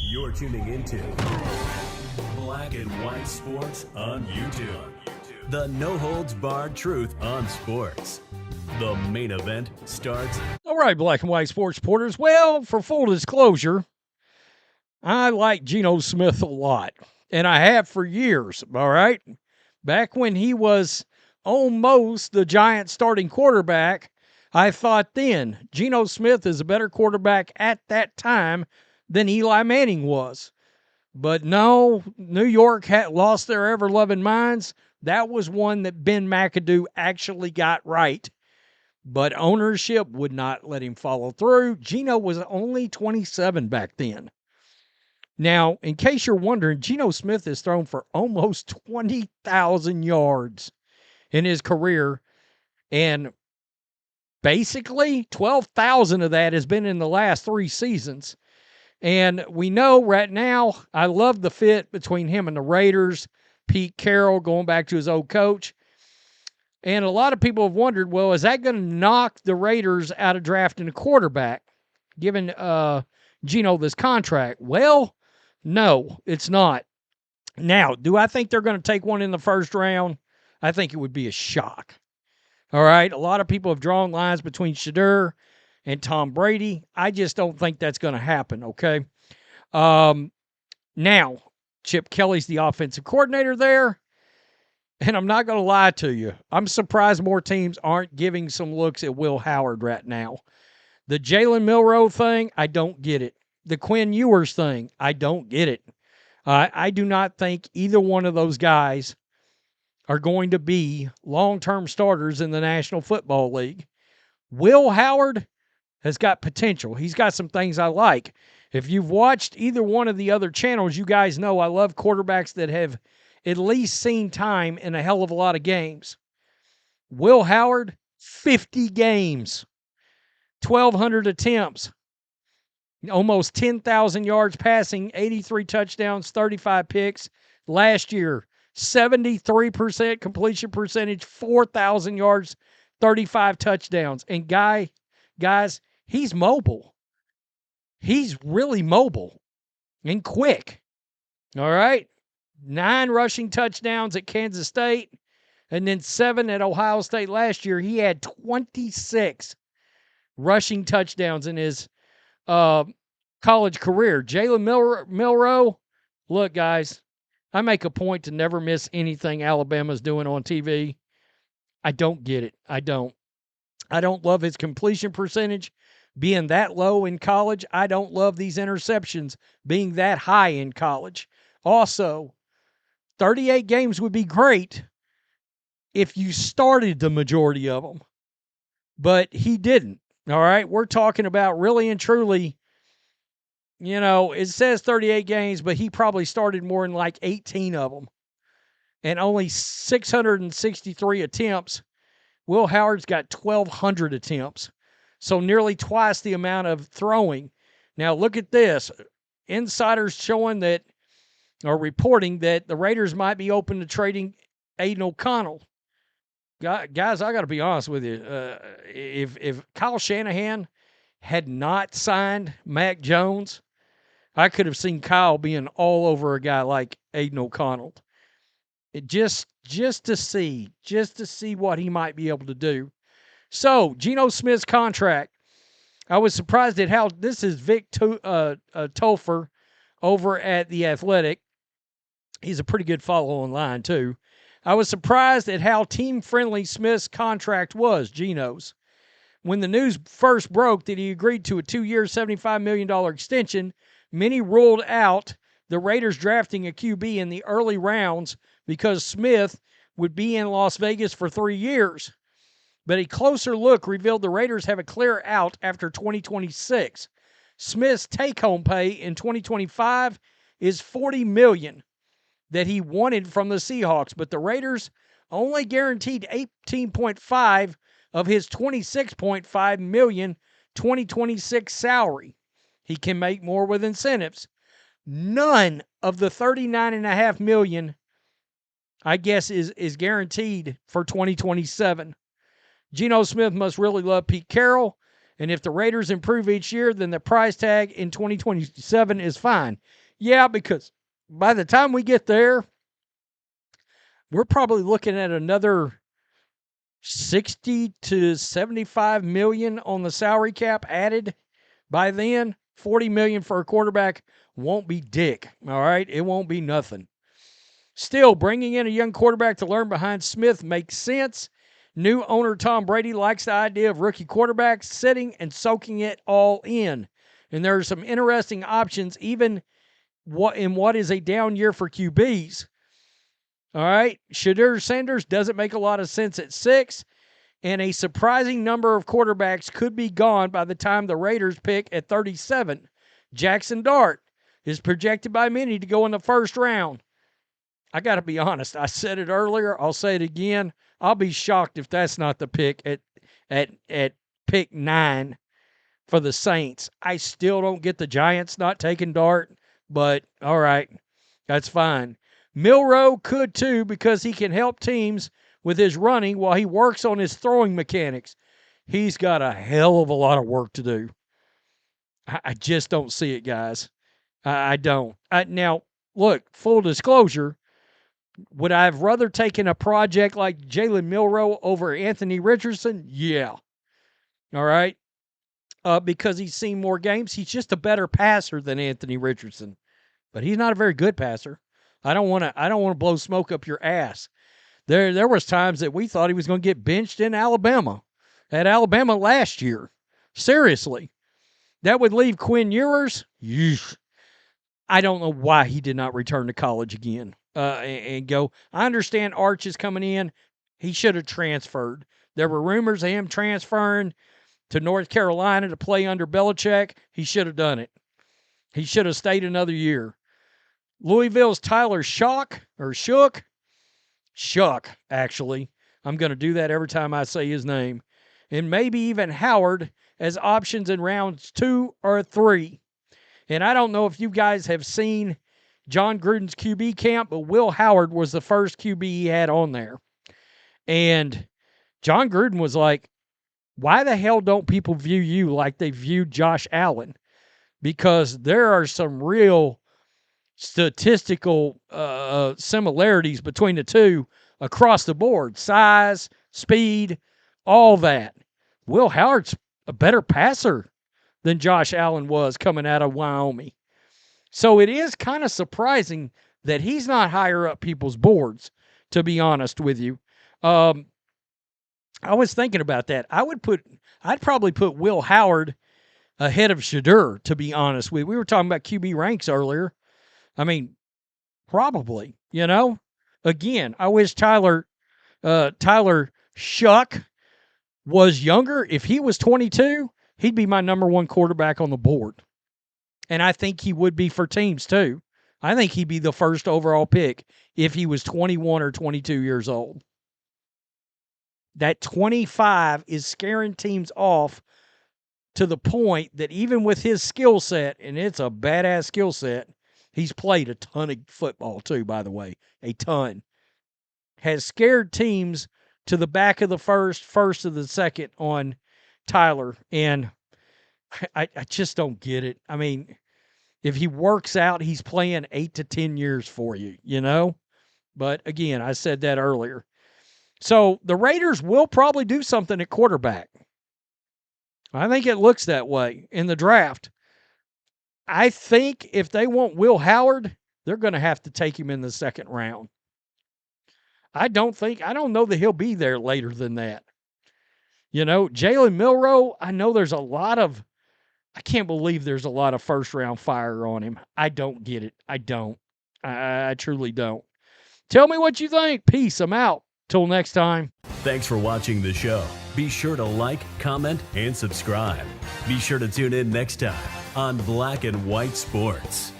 You're tuning into Black and White Sports on YouTube. The no-holds-barred truth on sports. The main event starts. All right, Black and White Sports supporters. Well, for full disclosure, I like Geno Smith a lot, and I have for years, all right? Back when he was almost the Giants' starting quarterback, I thought then Geno Smith is a better quarterback at that time than Eli Manning was. But no, New York had lost their ever-loving minds. That was one that Ben McAdoo actually got right. But ownership would not let him follow through. Geno was only 27 back then. Now, in case you're wondering, Geno Smith has thrown for almost 20,000 yards in his career, and basically 12,000 of that has been in the last 3 seasons. And we know right now, I love the fit between him and the Raiders, Pete Carroll going back to his old coach. And a lot of people have wondered, well, is that going to knock the Raiders out of drafting a quarterback, giving Geno this contract? Well, no, it's not. Now, do I think they're going to take one in the first round? I think it would be a shock. All right, a lot of people have drawn lines between Shedeur and Tom Brady. I just don't think that's going to happen, okay? Now, Chip Kelly's the offensive coordinator there. And I'm not going to lie to you. I'm surprised more teams aren't giving some looks at Will Howard right now. The Jalen Milroe thing, I don't get it. The Quinn Ewers thing, I don't get it. I do not think either one of those guys are going to be long-term starters in the National Football League. Will Howard has got potential. He's got some things I like. If you've watched either one of the other channels, you guys know I love quarterbacks that have at least seen time in a hell of a lot of games. Will Howard, 50 games, 1,200 attempts, almost 10,000 yards passing, 83 touchdowns, 35 picks. Last year, 73% completion percentage, 4,000 yards, 35 touchdowns. And guys, he's mobile. He's really mobile and quick. All right? 9 rushing touchdowns at Kansas State, and then 7 at Ohio State last year. He had 26 rushing touchdowns in his college career. Jalen Milroe, look, guys, I make a point to never miss anything Alabama's doing on TV. I don't get it. I don't love his completion percentage being that low in college. I don't love these interceptions being that high in college. Also, 38 games would be great if you started the majority of them, but he didn't. All right, we're talking about really and truly, it says 38 games, but he probably started more than like 18 of them, and only 663 attempts. Will Howard's got 1,200 attempts, so nearly twice the amount of throwing. Now, look at this. Insiders showing that, or reporting that the Raiders might be open to trading Aidan O'Connell. Guys, I got to be honest with you. If Kyle Shanahan had not signed Mac Jones, I could have seen Kyle being all over a guy like Aidan O'Connell. Just to see what he might be able to do. So, Geno Smith's contract. I was surprised at how this is Vic Topher over at The Athletic. He's a pretty good follow online, too. I was surprised at how team-friendly Smith's contract was, Geno's. When the news first broke that he agreed to a 2-year, $75 million extension, many ruled out the Raiders drafting a QB in the early rounds because Smith would be in Las Vegas for 3 years. But a closer look revealed the Raiders have a clear out after 2026. Smith's take-home pay in 2025 is $40 million that he wanted from the Seahawks, but the Raiders only guaranteed 18.5 of his $26.5 million 2026 salary. He can make more with incentives. None of the $39.5 million, I guess, is guaranteed for 2027. Geno Smith must really love Pete Carroll And if the Raiders improve each year, then the price tag in 2027 is fine. Yeah, because by the time we get there, we're probably looking at another 60 to 75 million on the salary cap added by then. 40 million for a quarterback won't be dick, all right? It won't be nothing. Still, bringing in a young quarterback to learn behind Smith makes sense. New owner Tom Brady likes the idea of rookie quarterbacks sitting and soaking it all in. And there are some interesting options, even in what is a down year for QBs. All right, Shedeur Sanders doesn't make a lot of sense at 6, and a surprising number of quarterbacks could be gone by the time the Raiders pick at 37. Jackson Dart is projected by many to go in the first round. I got to be honest. I said it earlier. I'll say it again. I'll be shocked if that's not the pick at pick 9 for the Saints. I still don't get the Giants not taking Dart, but all right, that's fine. Milroe could too because he can help teams with his running while he works on his throwing mechanics. He's got a hell of a lot of work to do. I just don't see it, guys. I don't. Now, look, full disclosure, would I have rather taken a project like Jalen Milroe over Anthony Richardson? Yeah. All right. Because he's seen more games. He's just a better passer than Anthony Richardson. But he's not a very good passer. I don't want to blow smoke up your ass. There was times that we thought he was going to get benched in Alabama. At Alabama last year. Seriously. That would leave Quinn Ewers. I don't know why he did not return to college again. And go. I understand Arch is coming in. He should have transferred. There were rumors of him transferring to North Carolina to play under Belichick. He should have done it. He should have stayed another year. Louisville's Tyler Shook, actually. I'm going to do that every time I say his name. And maybe even Howard as options in rounds 2 or 3. And I don't know if you guys have seen John Gruden's QB camp, but Will Howard was the first QB he had on there. And John Gruden was like, why the hell don't people view you like they viewed Josh Allen? Because there are some real statistical similarities between the two across the board. Size, speed, all that. Will Howard's a better passer than Josh Allen was coming out of Wyoming. So it is kind of surprising that he's not higher up people's boards, to be honest with you. I was thinking about that. I'd probably put Will Howard ahead of Shedeur, to be honest with you. We were talking about QB ranks earlier. I mean, probably, Again, I wish Tyler Shook was younger. If he was 22, he'd be my number 1 quarterback on the board. And I think he would be for teams too. I think he'd be the first overall pick if he was 21 or 22 years old. That 25 is scaring teams off to the point that even with his skill set, and it's a badass skill set, he's played a ton of football too, by the way, a ton, has scared teams to the back of the first of the second on Tyler. And I just don't get it. I mean, if he works out, he's playing 8 to 10 years for you, But again, I said that earlier. So the Raiders will probably do something at quarterback. I think it looks that way in the draft. I think if they want Will Howard, they're going to have to take him in the second round. I don't know that he'll be there later than that. Jalen Milroe, I know I can't believe there's a lot of first round fire on him. I don't get it. I don't. I truly don't. Tell me what you think. Peace. I'm out. Till next time. Thanks for watching the show. Be sure to like, comment, and subscribe. Be sure to tune in next time on Black and White Sports.